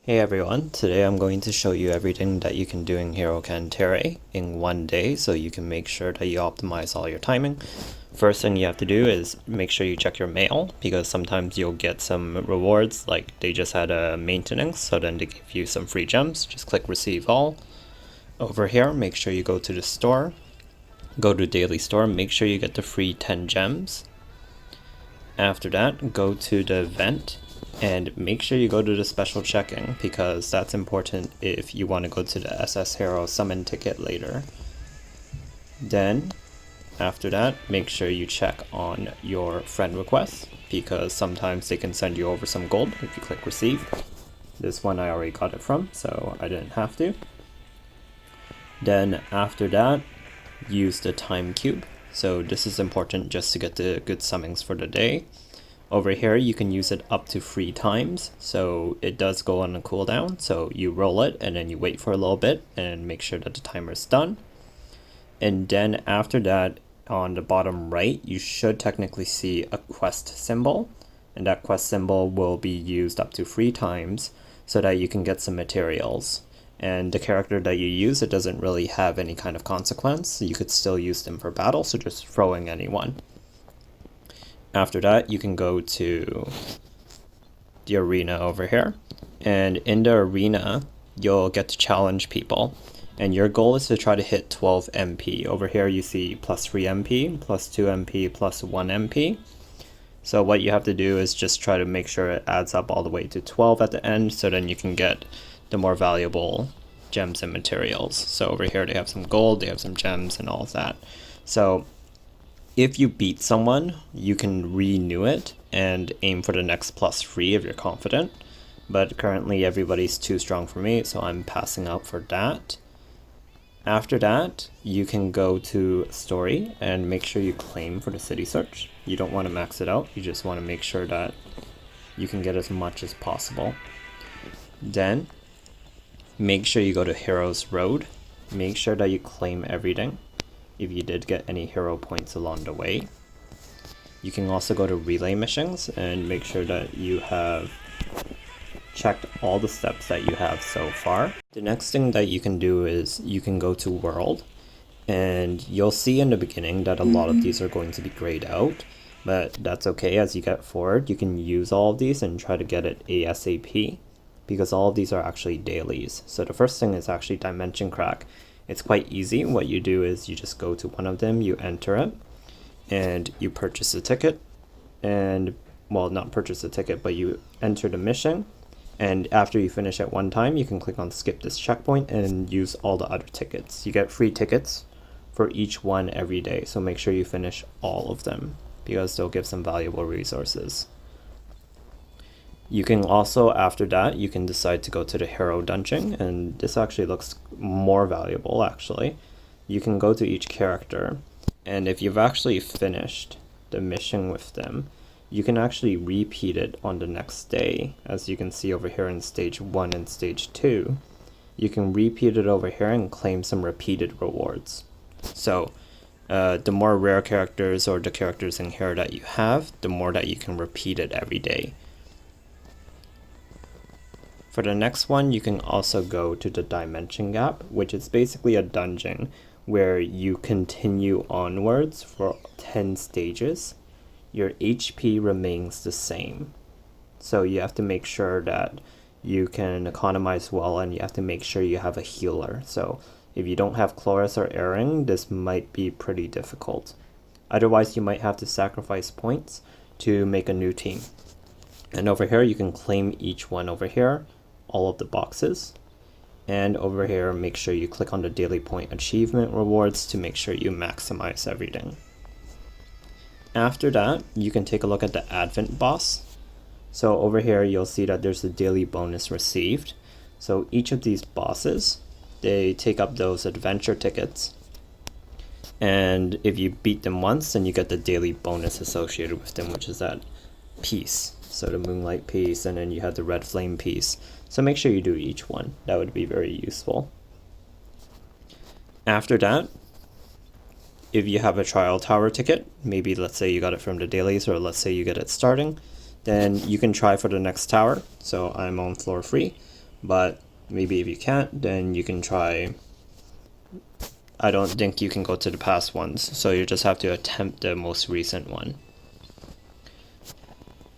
Hey everyone, today I'm going to show you everything that you can do in HieroKanTare in one day so you can make sure that you optimize all your timing. First thing you have to do is make sure you check your mail because sometimes you'll get some rewards, like they just had a maintenance, so then they give you some free gems. Just click receive all. Over here, make sure you go to the store, go to daily store, make sure you get the free 10 gems. After that, go to the event and make sure you go to the special check-in because that's important if you want to go to the SS Hero summon ticket later. Then after that, make sure you check on your friend requests because sometimes they can send you over some gold if you click receive. This one I already got it from, so I didn't have to. Then after that, use the time cube. So this is important just to get the good summons for the day. Over here, you can use it up to 3 times, so it does go on a cooldown. So you roll it and then you wait for a little bit and make sure that the timer is done. And then after that, on the bottom right, you should technically see a quest symbol, and that quest symbol will be used up to 3 times so that you can get some materials. And the character that you use, it doesn't really have any kind of consequence. You could still use them for battle, so just throwing anyone. After that, you can go to the arena over here. And in the arena, you'll get to challenge people. And your goal is to try to hit 12 MP. Over here, you see plus 3 MP, plus 2 MP, plus 1 MP. So what you have to do is just try to make sure it adds up all the way to 12 at the end, so then you can get the more valuable gems and materials. So over here, they have some gold, they have some gems and all of that. So if you beat someone, you can renew it and aim for the next plus 3 if you're confident. But currently everybody's too strong for me, so I'm passing out for that. After that, you can go to story and make sure you claim for the city search. You don't want to max it out, you just want to make sure that you can get as much as possible. Then, make sure you go to Heroes Road. Make sure that you claim everything if you did get any hero points along the way. You can also go to relay missions and make sure that you have checked all the steps that you have so far. The next thing that you can do is you can go to World, and you'll see in the beginning that a lot of these are going to be grayed out, but that's okay. As you get forward, you can use all of these and try to get it ASAP because all of these are actually dailies. So the first thing is actually Dimension Crack. It's quite easy. What you do is you just go to one of them, you enter it, and you purchase a ticket, and, well, not purchase a ticket, but you enter the mission, and after you finish at one time, you can click on skip this checkpoint and use all the other tickets. You get free tickets for each one every day, so make sure you finish all of them because they'll give some valuable resources. You can also, after that, you can decide to go to the hero dungeon, and this actually looks more valuable actually. You can go to each character, and if you've actually finished the mission with them, you can actually repeat it on the next day. As you can see over here in stage 1 and stage 2, you can repeat it over here and claim some repeated rewards. So the more rare characters or the characters in here that you have, the more that you can repeat it every day. For the next one, you can also go to the Dimension Gap, which is basically a dungeon where you continue onwards for 10 stages. Your HP remains the same. So you have to make sure that you can economize well, and you have to make sure you have a healer. So if you don't have Chloris or Aaron, this might be pretty difficult. Otherwise, you might have to sacrifice points to make a new team. And over here, you can claim each one over here, all of the boxes. And over here, make sure you click on the daily point achievement rewards to make sure you maximize everything. After that, you can take a look at the Advent boss. So over here, you'll see that there's a daily bonus received. So each of these bosses, they take up those adventure tickets. And if you beat them once, then you get the daily bonus associated with them, which is that piece. So the Moonlight piece, and then you have the Red Flame piece. So make sure you do each one. That would be very useful. After that, if you have a trial tower ticket, maybe let's say you got it from the dailies, or let's say you get it starting, then you can try for the next tower. So I'm on floor 3, but maybe if you can't, then you can try. I don't think you can go to the past ones, so you just have to attempt the most recent one.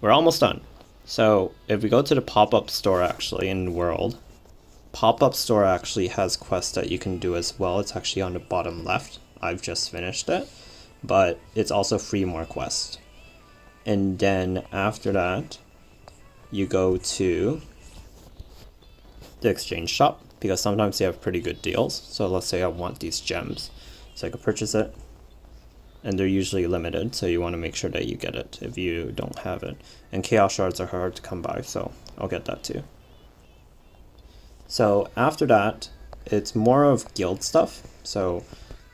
We're almost done. So if we go to the pop-up store actually in the world, pop-up store actually has quests that you can do as well. It's actually on the bottom left. I've just finished it, but it's also free more quests. And then after that, you go to the exchange shop, because sometimes they have pretty good deals. So let's say I want these gems, so I could purchase it, and they're usually limited, so you want to make sure that you get it if you don't have it. And chaos shards are hard to come by, so I'll get that too. So after that, it's more of guild stuff. So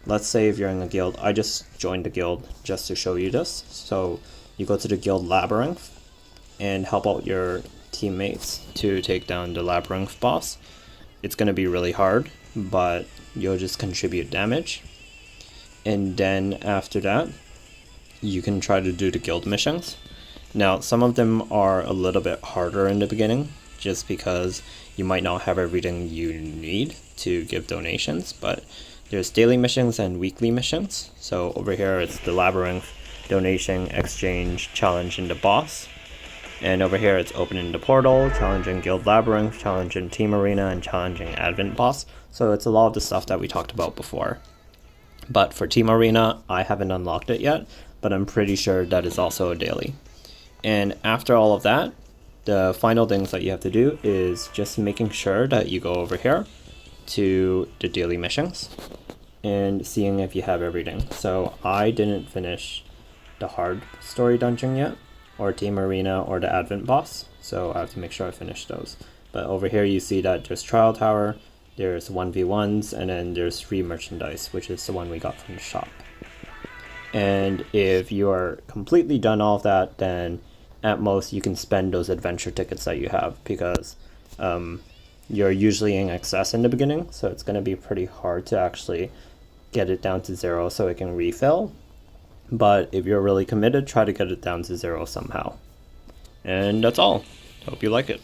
let's say if you're in a guild, I just joined the guild just to show you this. So you go to the guild labyrinth and help out your teammates to take down the labyrinth boss. It's going to be really hard, but you'll just contribute damage. And then after that, you can try to do the guild missions. Now, some of them are a little bit harder in the beginning, just because you might not have everything you need to give donations, but there's daily missions and weekly missions. So over here, it's the labyrinth, donation, exchange, challenging the boss. And over here, it's opening the portal, challenging Guild Labyrinth, challenging Team Arena, and challenging Advent Boss. So it's a lot of the stuff that we talked about before. But for Team Arena, I haven't unlocked it yet, but I'm pretty sure that is also a daily. And after all of that, the final things that you have to do is just making sure that you go over here to the daily missions and seeing if you have everything. So I didn't finish the hard story dungeon yet, or Team Arena, or the Advent Boss, so I have to make sure I finish those. But over here you see that there's Trial Tower, there's 1v1s, and then there's free merchandise, which is the one we got from the shop. And if you are completely done all of that, then at most you can spend those adventure tickets that you have, because you're usually in excess in the beginning, so it's going to be pretty hard to actually get it down to 0 so it can refill. But if you're really committed, try to get it down to 0 somehow. And that's all. Hope you like it.